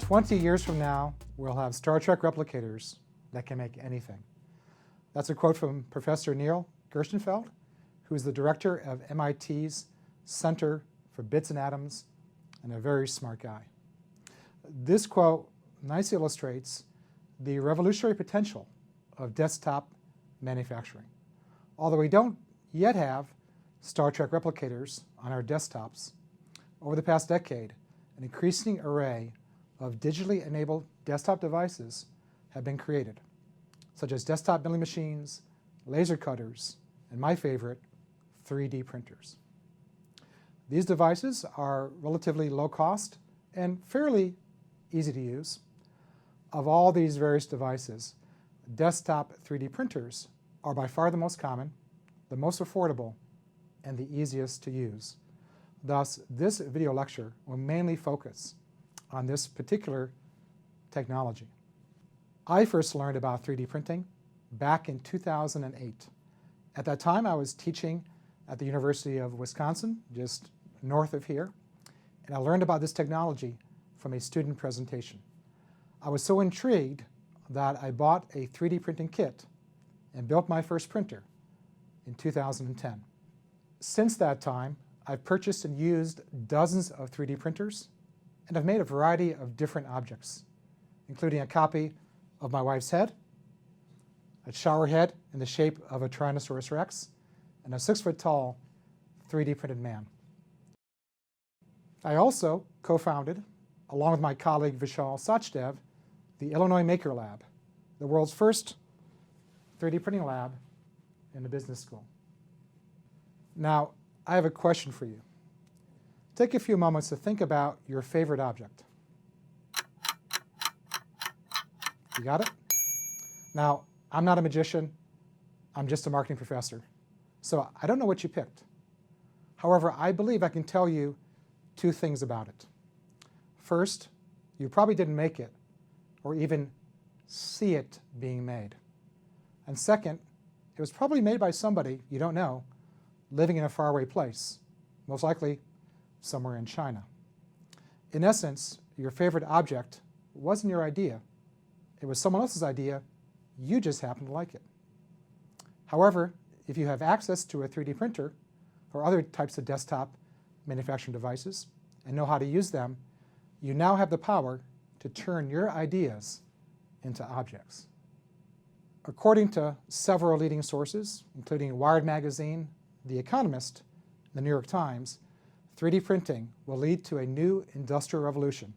"20 years from now, we'll have Star Trek replicators that can make anything." That's a quote from Professor Neil Gershenfeld, who is the director of MIT's Center for Bits and Atoms and a very smart guy. This quote nicely illustrates the revolutionary potential of desktop manufacturing. Although we don't yet have Star Trek replicators on our desktops, over the past decade, an increasing array of digitally enabled desktop devices have been created, such as desktop milling machines, laser cutters, and my favorite, 3D printers. These devices are relatively low cost and fairly easy to use. Of all these various devices, desktop 3D printers are by far the most common, the most affordable, and the easiest to use. Thus, this video lecture will mainly focus on this particular technology. I first learned about 3D printing back in 2008. At that time, I was teaching at the University of Wisconsin, just north of here, and I learned about this technology from a student presentation. I was so intrigued that I bought a 3D printing kit and built my first printer in 2010. Since that time, I've purchased and used dozens of 3D printers, and I've made a variety of different objects, including a copy of my wife's head, a shower head in the shape of a Tyrannosaurus Rex, and a 6-foot-tall 3D printed man. I also co-founded, along with my colleague Vishal Sachdev, the Illinois Maker Lab, the world's first 3D printing lab in the business school. Now, I have a question for you. Take a few moments to think about your favorite object. You got it? Now, I'm not a magician, I'm just a marketing professor, so I don't know what you picked. However, I believe I can tell you two things about it. First, you probably didn't make it, or even see it being made. And second, it was probably made by somebody you don't know, living in a faraway place, most likely somewhere in China. In essence, your favorite object wasn't your idea. It was someone else's idea, you just happened to like it. However, if you have access to a 3D printer or other types of desktop manufacturing devices and know how to use them, you now have the power to turn your ideas into objects. According to several leading sources, including Wired Magazine, The Economist, The New York Times, 3D printing will lead to a new industrial revolution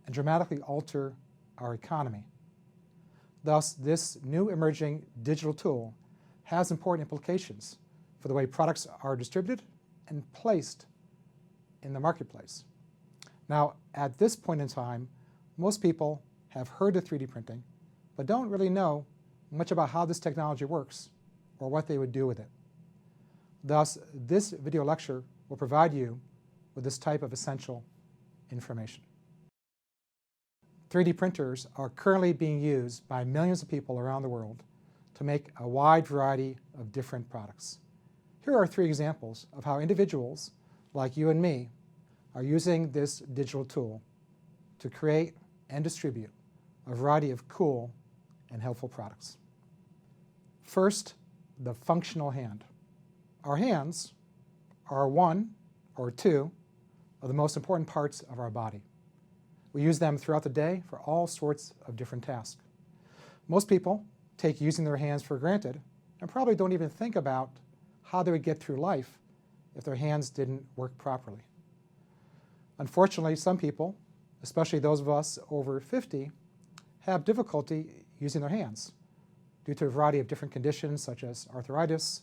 and dramatically alter our economy. Thus, this new emerging digital tool has important implications for the way products are distributed and placed in the marketplace. Now, at this point in time, most people have heard of 3D printing, but don't really know much about how this technology works or what they would do with it. Thus, this video lecture will provide you with this type of essential information. 3D printers are currently being used by millions of people around the world to make a wide variety of different products. Here are 3 examples of how individuals like you and me are using this digital tool to create and distribute a variety of cool and helpful products. First, the functional hand. Our hands are one or two of the most important parts of our body. We use them throughout the day for all sorts of different tasks. Most people take using their hands for granted and probably don't even think about how they would get through life if their hands didn't work properly. Unfortunately, some people, especially those of us over 50, have difficulty using their hands due to a variety of different conditions such as arthritis,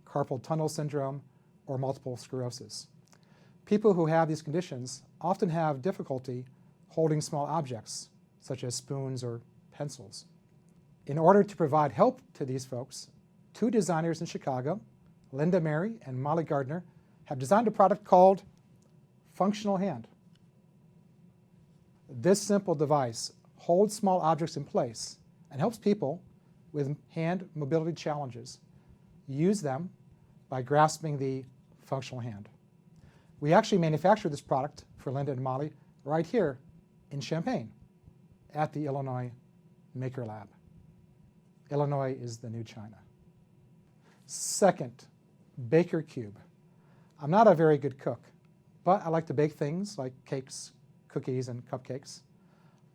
carpal tunnel syndrome, or multiple sclerosis. People who have these conditions often have difficulty holding small objects, such as spoons or pencils. In order to provide help to these folks, 2 designers in Chicago, Linda Mary and Molly Gardner, have designed a product called Functional Hand. This simple device holds small objects in place and helps people with hand mobility challenges use them by grasping the functional hand. We actually manufacture this product for Linda and Molly right here in Champaign at the Illinois Maker Lab. Illinois is the new China. Second, Baker Cube. I'm not a very good cook, but I like to bake things like cakes, cookies, and cupcakes.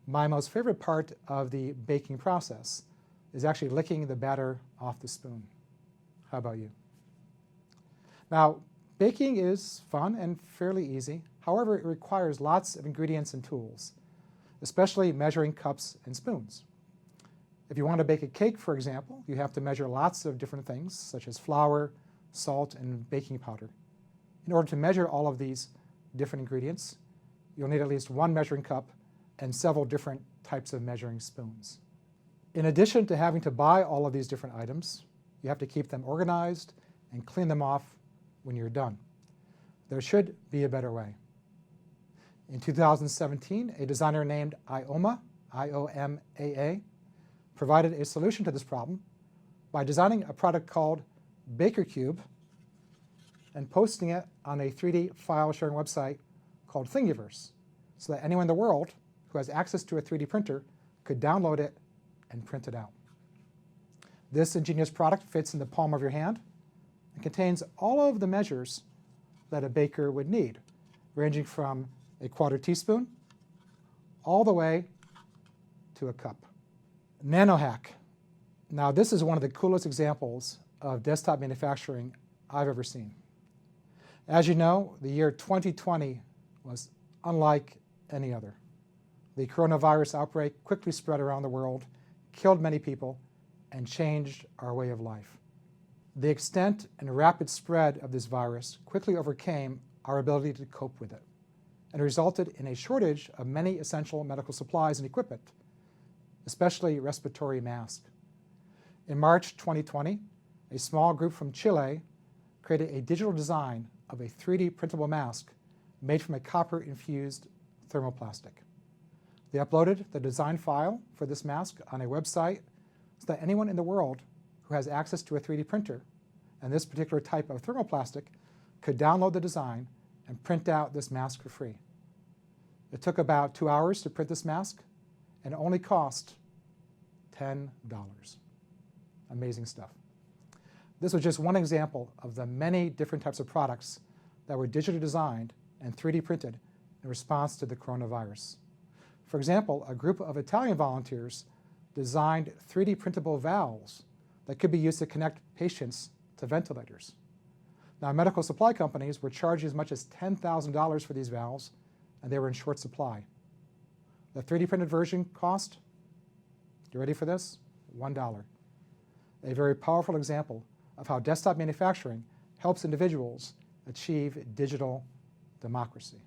My most favorite part of the baking process is actually licking the batter off the spoon. How about you? Now, baking is fun and fairly easy. However, it requires lots of ingredients and tools, especially measuring cups and spoons. If you want to bake a cake, for example, you have to measure lots of different things, such as flour, salt, and baking powder. In order to measure all of these different ingredients, you'll need at least one measuring cup and several different types of measuring spoons. In addition to having to buy all of these different items, you have to keep them organized and clean them off when you're done. There should be a better way. In 2017, a designer named IOMA, I-O-M-A-A, provided a solution to this problem by designing a product called Baker Cube and posting it on a 3D file sharing website called Thingiverse, so that anyone in the world who has access to a 3D printer could download it and print it out. This ingenious product fits in the palm of your hand and contains all of the measures that a baker would need, ranging from a quarter teaspoon all the way to a cup. NanoHack. Now, this is one of the coolest examples of desktop manufacturing I've ever seen. As you know, the year 2020 was unlike any other. The coronavirus outbreak quickly spread around the world, killed many people, and changed our way of life. The extent and rapid spread of this virus quickly overcame our ability to cope with it and resulted in a shortage of many essential medical supplies and equipment, especially respiratory masks. In March 2020, a small group from Chile created a digital design of a 3D printable mask made from a copper-infused thermoplastic. They uploaded the design file for this mask on a website so that anyone in the world who has access to a 3D printer and this particular type of thermoplastic could download the design and print out this mask for free. It took about 2 hours to print this mask and it only cost $10. Amazing stuff. This was just one example of the many different types of products that were digitally designed and 3D printed in response to the coronavirus. For example, a group of Italian volunteers designed 3D printable valves that could be used to connect patients to ventilators. Now, medical supply companies were charging as much as $10,000 for these valves, and they were in short supply. The 3D printed version cost, you ready for this? $1. A very powerful example of how desktop manufacturing helps individuals achieve digital democracy.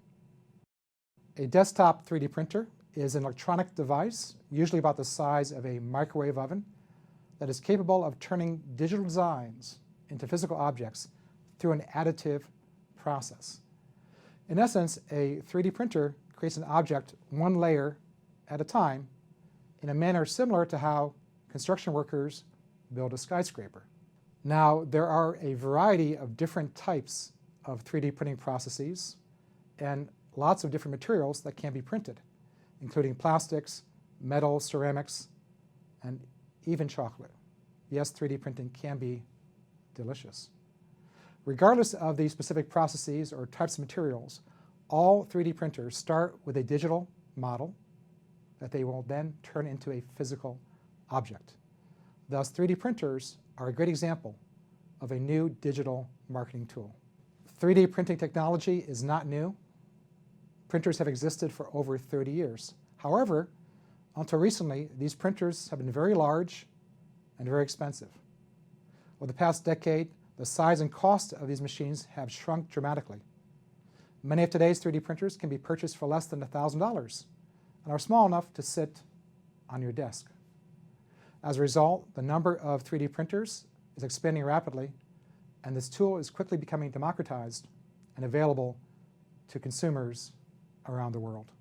A desktop 3D printer is an electronic device, usually about the size of a microwave oven, that is capable of turning digital designs into physical objects through an additive process. In essence, a 3D printer creates an object one layer at a time in a manner similar to how construction workers build a skyscraper. Now, there are a variety of different types of 3D printing processes and lots of different materials that can be printed, including plastics, metals, ceramics, and even chocolate. Yes, 3D printing can be delicious. Regardless of the specific processes or types of materials, all 3D printers start with a digital model that they will then turn into a physical object. Thus, 3D printers are a great example of a new digital marketing tool. 3D printing technology is not new. Printers have existed for over 30 years. However, until recently, these printers have been very large and very expensive. Over the past decade, the size and cost of these machines have shrunk dramatically. Many of today's 3D printers can be purchased for less than $1,000 and are small enough to sit on your desk. As a result, the number of 3D printers is expanding rapidly, and this tool is quickly becoming democratized and available to consumers around the world.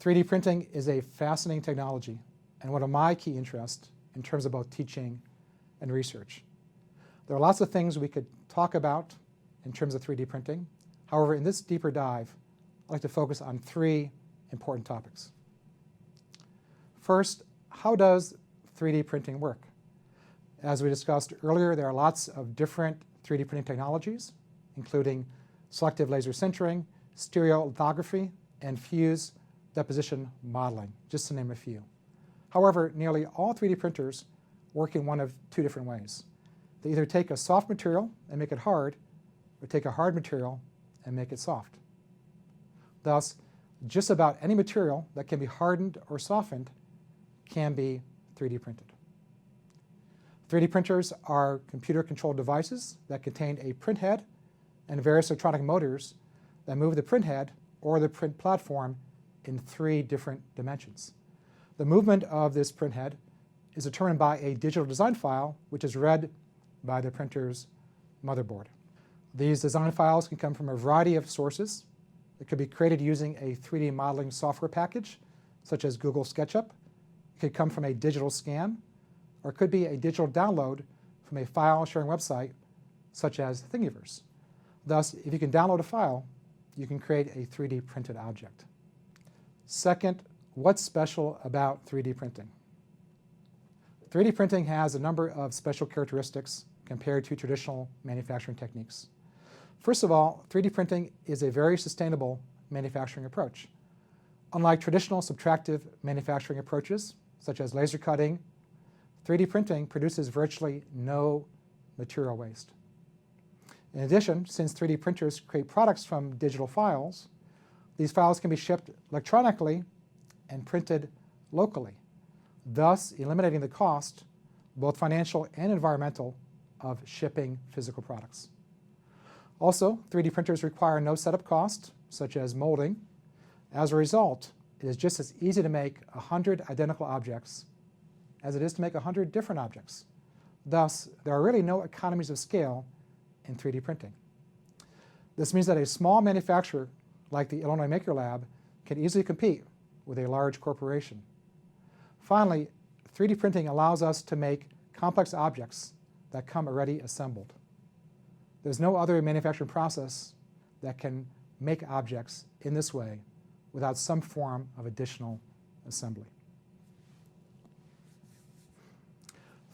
3D printing is a fascinating technology and one of my key interests in terms of both teaching and research. There are lots of things we could talk about in terms of 3D printing, However, in this deeper dive, I'd like to focus on three important topics. First, how does 3D printing work? As we discussed earlier, there are lots of different 3D printing technologies, including selective laser sintering, stereolithography, and fuse deposition modeling, just to name a few. However, nearly all 3D printers work in one of two different ways. They either take a soft material and make it hard, or take a hard material and make it soft. Thus, just about any material that can be hardened or softened can be 3D printed. 3D printers are computer-controlled devices that contain a print head and various electronic motors that move the print head or the print platform in three different dimensions. The movement of this print head is determined by a digital design file, which is read by the printer's motherboard. These design files can come from a variety of sources. It could be created using a 3D modeling software package, such as Google SketchUp. It could come from a digital scan, or it could be a digital download from a file-sharing website, such as Thingiverse. Thus, if you can download a file, you can create a 3D printed object. Second, what's special about 3D printing? 3D printing has a number of special characteristics compared to traditional manufacturing techniques. First of all, 3D printing is a very sustainable manufacturing approach. Unlike traditional subtractive manufacturing approaches, such as laser cutting, 3D printing produces virtually no material waste. In addition, since 3D printers create products from digital files, these files can be shipped electronically and printed locally, thus eliminating the cost, both financial and environmental, of shipping physical products. Also, 3D printers require no setup cost, such as molding. As a result, it is just as easy to make 100 identical objects as it is to make 100 different objects. Thus, there are really no economies of scale in 3D printing. This means that a small manufacturer like the Illinois Maker Lab can easily compete with a large corporation. Finally, 3D printing allows us to make complex objects that come already assembled. There's no other manufacturing process that can make objects in this way without some form of additional assembly.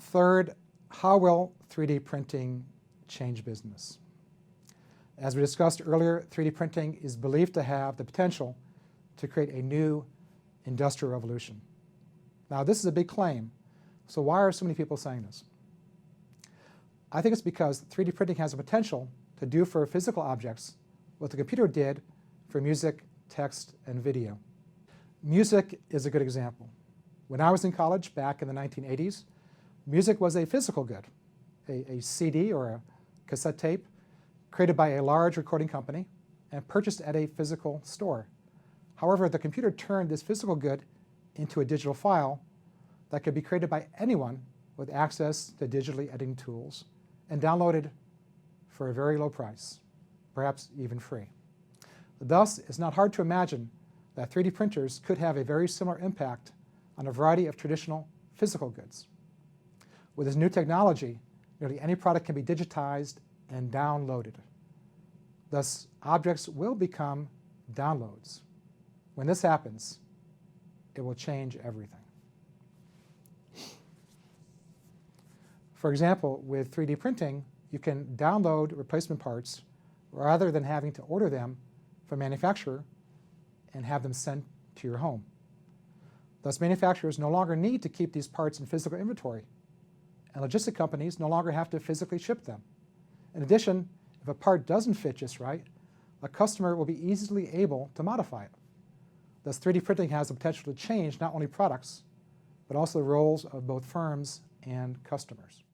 Third, how will 3D printing change business? As we discussed earlier, 3D printing is believed to have the potential to create a new industrial revolution. Now, this is a big claim, so why are so many people saying this? I think it's because 3D printing has the potential to do for physical objects what the computer did for music, text, and video. Music is a good example. When I was in college back in the 1980s, music was a physical good, a CD or a cassette tape created by a large recording company and purchased at a physical store. However, the computer turned this physical good into a digital file that could be created by anyone with access to digitally editing tools and downloaded for a very low price, perhaps even free. Thus, it's not hard to imagine that 3D printers could have a very similar impact on a variety of traditional physical goods. With this new technology, nearly any product can be digitized and downloaded. Thus, objects will become downloads. When this happens, it will change everything. For example, with 3D printing, you can download replacement parts rather than having to order them from a manufacturer and have them sent to your home. Thus, manufacturers no longer need to keep these parts in physical inventory, and logistic companies no longer have to physically ship them. In addition, if a part doesn't fit just right, a customer will be easily able to modify it. Thus, 3D printing has the potential to change not only products, but also the roles of both firms and customers.